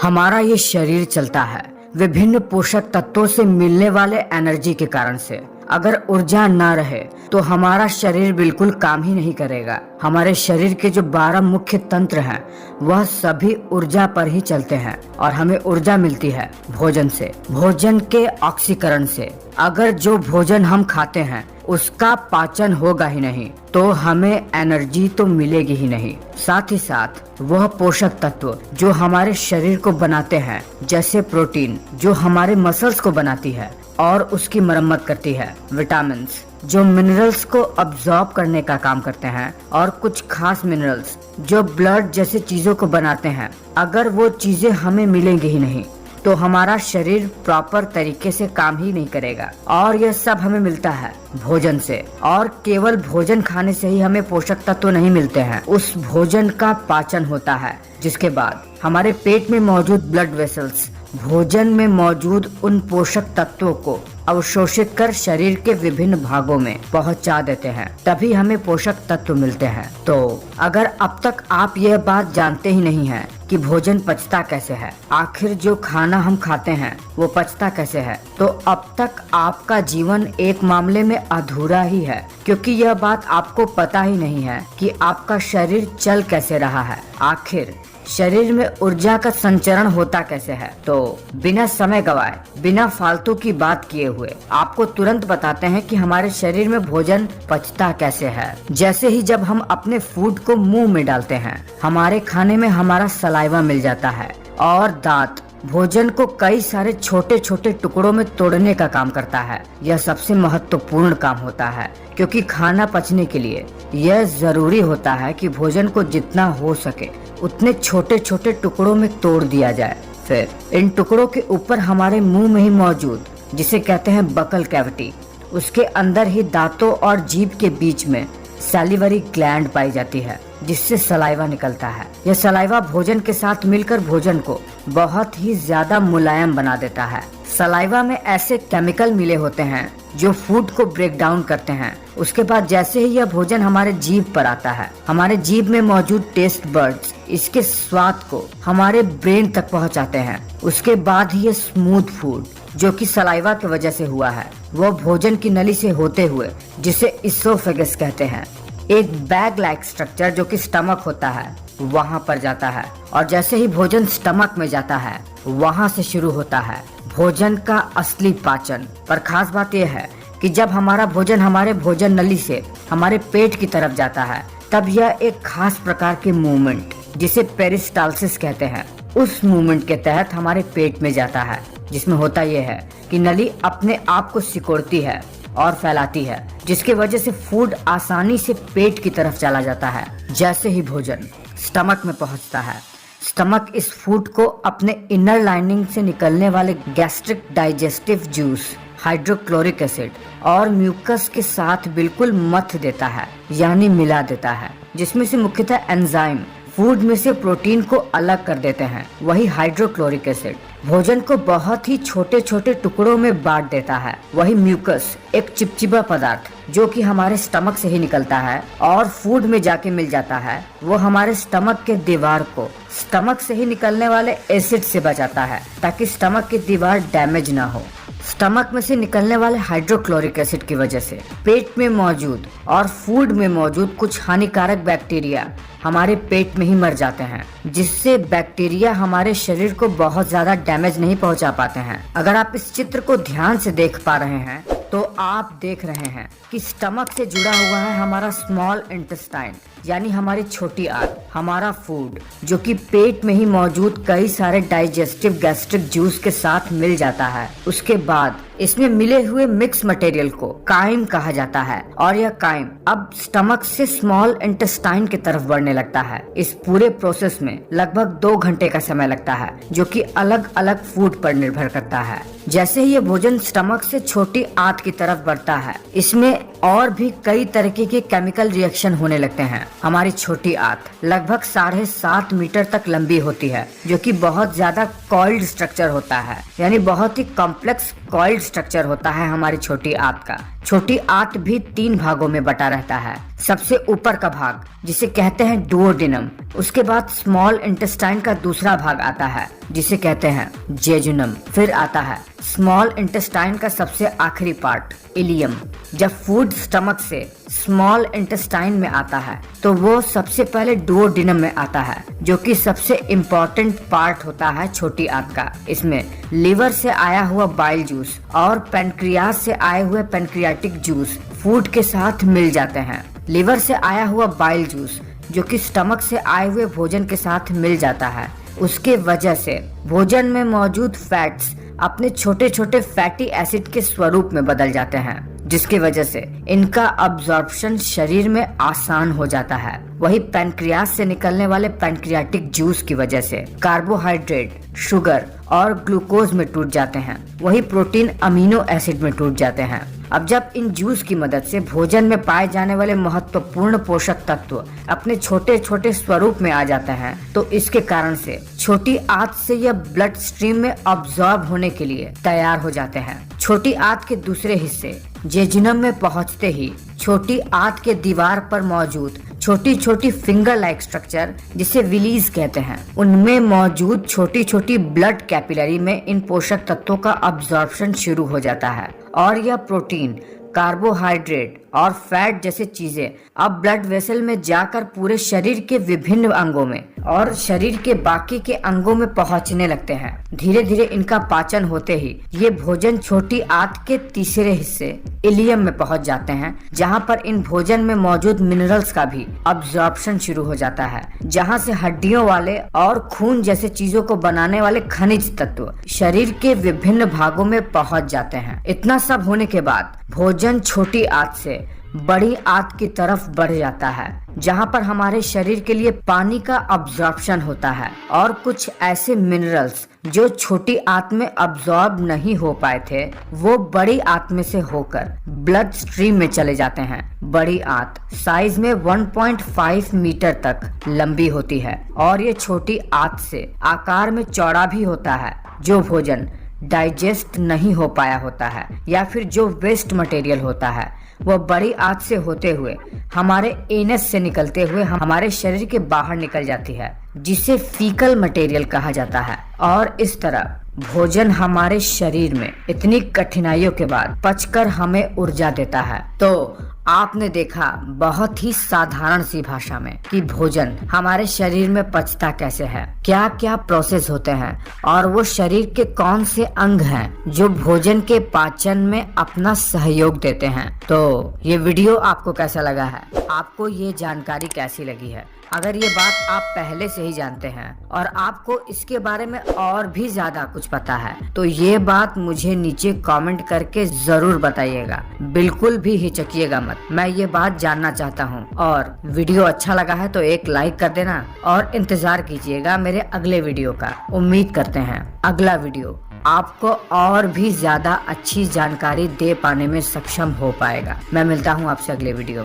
हमारा ये शरीर चलता है विभिन्न पोषक तत्वों से मिलने वाले एनर्जी के कारण से। अगर ऊर्जा ना रहे तो हमारा शरीर बिल्कुल काम ही नहीं करेगा। हमारे शरीर के जो 12 मुख्य तंत्र हैं वह सभी ऊर्जा पर ही चलते हैं और हमें ऊर्जा मिलती है भोजन से, भोजन के ऑक्सीकरण से। अगर जो भोजन हम खाते हैं उसका पाचन होगा ही नहीं तो हमें एनर्जी तो मिलेगी ही नहीं। साथ ही साथ वह पोषक तत्व जो हमारे शरीर को बनाते हैं, जैसे प्रोटीन जो हमारे मसल्स को बनाती है और उसकी मरम्मत करती है, विटामिन्स जो मिनरल्स को अब्सॉर्ब करने का काम करते हैं, और कुछ खास मिनरल्स जो ब्लड जैसे चीजों को बनाते हैं। अगर वो चीजें हमें मिलेंगी ही नहीं तो हमारा शरीर प्रॉपर तरीके से काम ही नहीं करेगा। और यह सब हमें मिलता है भोजन से, और केवल भोजन खाने से ही हमें पोषक तत्व नहीं मिलते हैं। उस भोजन का पाचन होता है, जिसके बाद हमारे पेट में मौजूद ब्लड वेसल्स भोजन में मौजूद उन पोषक तत्वों को अवशोषित कर शरीर के विभिन्न भागों में पहुंचा देते हैं, तभी हमें पोषक तत्व मिलते हैं। तो अगर अब तक आप यह बात जानते ही नहीं हैं कि भोजन पचता कैसे है, आखिर जो खाना हम खाते हैं वो पचता कैसे है, तो अब तक आपका जीवन एक मामले में अधूरा ही है, क्योंकि यह बात आपको पता ही नहीं है कि आपका शरीर चल कैसे रहा है, आखिर शरीर में ऊर्जा का संचरण होता कैसे है। तो बिना समय गवाए, बिना फालतू की बात किए हुए आपको तुरंत बताते हैं कि हमारे शरीर में भोजन पचता कैसे है। जैसे ही जब हम अपने फूड को मुंह में डालते हैं, हमारे खाने में हमारा सलाइवा मिल जाता है और दांत भोजन को कई सारे छोटे छोटे टुकड़ों में तोड़ने का काम करता है। यह सबसे महत्वपूर्ण काम होता है, क्योंकि खाना पचने के लिए यह जरूरी होता है कि भोजन को जितना हो सके उतने छोटे छोटे टुकड़ों में तोड़ दिया जाए। फिर इन टुकड़ों के ऊपर हमारे मुंह में ही मौजूद, जिसे कहते हैं बकल कैविटी, उसके अंदर ही दांतों और जीभ के बीच में सैलिवरी ग्लैंड पाई जाती है, जिससे सलाइवा निकलता है। यह सलाइवा भोजन के साथ मिलकर भोजन को बहुत ही ज्यादा मुलायम बना देता है। सलाइवा में ऐसे केमिकल मिले होते हैं जो फूड को ब्रेक डाउन करते हैं। उसके बाद जैसे ही यह भोजन हमारे जीभ पर आता है, हमारे जीभ में मौजूद टेस्ट बर्ड्स इसके स्वाद को हमारे ब्रेन तक पहुंचाते हैं। उसके बाद ही ये स्मूथ फूड जो कि सलाइवा की वजह से हुआ है, वो भोजन की नली से होते हुए, जिसे इसोफेगस कहते हैं, एक बैग लाइक स्ट्रक्चर जो कि स्टमक होता है, वहां पर जाता है। और जैसे ही भोजन स्टमक में जाता है, वहां से शुरू होता है भोजन का असली पाचन। पर खास बात यह है कि जब हमारा भोजन हमारे भोजन नली से हमारे पेट की तरफ जाता है, तब यह एक खास प्रकार की मूवमेंट, जिसे पेरिस्टालसिस कहते हैं, उस मूवमेंट के तहत हमारे पेट में जाता है, जिसमें होता यह है कि नली अपने आप को सिकोड़ती है और फैलाती है, जिसकी वजह से फूड आसानी से पेट की तरफ चला जाता है। जैसे ही भोजन स्टमक में पहुंचता है, स्टमक इस फूड को अपने इनर लाइनिंग से निकलने वाले gastric digestive juice, hydrochloric acid और म्यूकस के साथ बिल्कुल मथ देता है, यानी मिला देता है, जिसमें से मुख्यतः एंजाइम फूड में से प्रोटीन को अलग कर देते हैं। वही हाइड्रोक्लोरिक एसिड भोजन को बहुत ही छोटे छोटे टुकड़ों में बांट देता है। वही म्यूकस एक चिपचिपा पदार्थ जो कि हमारे स्टमक से ही निकलता है और फूड में जाके मिल जाता है, वो हमारे स्टमक के दीवार को स्टमक से ही निकलने वाले एसिड से बचाता है, ताकि स्टमक की दीवार डैमेज ना हो। स्टमक में से निकलने वाले हाइड्रोक्लोरिक एसिड की वजह से पेट में मौजूद और फूड में मौजूद कुछ हानिकारक बैक्टीरिया हमारे पेट में ही मर जाते हैं, जिससे बैक्टीरिया हमारे शरीर को बहुत ज्यादा डैमेज नहीं पहुंचा पाते हैं। अगर आप इस चित्र को ध्यान से देख पा रहे हैं तो आप देख रहे हैं कि स्टमक से जुड़ा हुआ है हमारा स्मॉल इंटेस्टाइन, यानी हमारी छोटी आंत, हमारा फूड जो कि पेट में ही मौजूद कई सारे डाइजेस्टिव गैस्ट्रिक जूस के साथ मिल जाता है। उसके बाद इसमें मिले हुए मिक्स मटेरियल को काइम कहा जाता है, और यह काइम अब स्टमक से स्मॉल इंटेस्टाइन की तरफ बढ़ने लगता है। इस पूरे प्रोसेस में लगभग 2 घंटे का समय लगता है, जो कि अलग अलग फूड पर निर्भर करता है। जैसे ही ये भोजन स्टमक से छोटी आंत की तरफ बढ़ता है, इसमें और भी कई तरीके के केमिकल रिएक्शन होने लगते हैं। हमारी छोटी आंत लगभग 7.5 मीटर तक लंबी होती है, जो कि बहुत ज्यादा कॉइल्ड स्ट्रक्चर होता है, यानी बहुत ही कॉम्प्लेक्स कॉइल्ड स्ट्रक्चर होता है हमारी छोटी आंत का। छोटी आंत भी 3 भागों में बटा रहता है। सबसे ऊपर का भाग जिसे कहते हैं डुओडेनम, उसके बाद स्मॉल इंटेस्टाइन का दूसरा भाग आता है जिसे कहते हैं जेजुनम, फिर आता है स्मॉल इंटेस्टाइन का सबसे आखिरी पार्ट इलियम। जब फूड स्टमक से स्मॉल इंटेस्टाइन में आता है तो वो सबसे पहले डुओडेनम में आता है, जो कि सबसे इम्पोर्टेंट पार्ट होता है छोटी आंत का। इसमें लिवर से आया हुआ बाइल जूस और पैनक्रियाज से आए हुए पैनक्रियाटिक जूस फूड के साथ मिल जाते हैं। लिवर से आया हुआ बाइल जूस जो कि स्टमक से आए हुए भोजन के साथ मिल जाता है, उसके वजह से भोजन में मौजूद फैट्स अपने छोटे छोटे फैटी एसिड के स्वरूप में बदल जाते हैं, जिसकी वजह से इनका अब्जॉर्प्शन शरीर में आसान हो जाता है। वही पैनक्रियाज से निकलने वाले पैनक्रियाटिक जूस की वजह से कार्बोहाइड्रेट, शुगर और ग्लूकोज में टूट जाते हैं। वही प्रोटीन अमीनो एसिड में टूट जाते हैं। अब जब इन जूस की मदद से भोजन में पाए जाने वाले महत्वपूर्ण पोषक तत्व अपने छोटे छोटे स्वरूप में आ जाते हैं, तो इसके कारण से छोटी आंत से यह ब्लड स्ट्रीम में अब्सॉर्ब होने के लिए तैयार हो जाते हैं। छोटी आंत के दूसरे हिस्से जेजुनम में पहुंचते ही छोटी आंत के दीवार पर मौजूद छोटी छोटी फिंगर लाइक स्ट्रक्चर जिसे विलीज कहते हैं, उनमें मौजूद छोटी छोटी ब्लड कैपिलरी में इन पोषक तत्वों का अब्जॉर्प्शन शुरू हो जाता है और यह प्रोटीन, कार्बोहाइड्रेट और फैट जैसे चीजें अब ब्लड वेसल में जाकर पूरे शरीर के विभिन्न अंगों में और शरीर के बाकी के अंगों में पहुंचने लगते हैं। धीरे धीरे इनका पाचन होते ही ये भोजन छोटी आंत के तीसरे हिस्से इलियम में पहुंच जाते हैं, जहां पर इन भोजन में मौजूद मिनरल्स का भी अब्जॉर्प्शन शुरू हो जाता है, जहां से हड्डियों वाले और खून जैसे चीजों को बनाने वाले खनिज तत्व शरीर के विभिन्न भागों में पहुंच जाते हैं। इतना सब होने के बाद भोजन छोटी आंत से बड़ी आंत की तरफ बढ़ जाता है, जहां पर हमारे शरीर के लिए पानी का अब्जॉर्प्शन होता है और कुछ ऐसे मिनरल्स जो छोटी आंत में अब्सॉर्ब नहीं हो पाए थे वो बड़ी आंत में से होकर ब्लड स्ट्रीम में चले जाते हैं। बड़ी आंत साइज में 1.5 मीटर तक लंबी होती है और ये छोटी आंत से आकार में चौड़ा भी होता है। जो भोजन डाइजेस्ट नहीं हो पाया होता है या फिर जो वेस्ट मटेरियल होता है वह बड़ी आंत से होते हुए हमारे एनस से निकलते हुए हमारे शरीर के बाहर निकल जाती है, जिसे फीकल मटेरियल कहा जाता है। और इस तरह भोजन हमारे शरीर में इतनी कठिनाइयों के बाद पचकर हमें ऊर्जा देता है। तो आपने देखा बहुत ही साधारण सी भाषा में कि भोजन हमारे शरीर में पचता कैसे है, क्या क्या प्रोसेस होते हैं और वो शरीर के कौन से अंग हैं जो भोजन के पाचन में अपना सहयोग देते हैं। तो ये वीडियो आपको कैसा लगा है, आपको ये जानकारी कैसी लगी है? अगर ये बात आप पहले से ही जानते हैं और आपको इसके बारे में और भी ज्यादा कुछ पता है तो ये बात मुझे नीचे कमेंट करके जरूर बताइएगा। बिल्कुल भी हिचकिएगा मत, मैं ये बात जानना चाहता हूँ। और वीडियो अच्छा लगा है तो एक लाइक कर देना और इंतजार कीजिएगा मेरे अगले वीडियो का। उम्मीद करते हैं अगला वीडियो आपको और भी ज्यादा अच्छी जानकारी दे पाने में सक्षम हो पाएगा। मैं मिलता हूँ आपसे अगले वीडियो।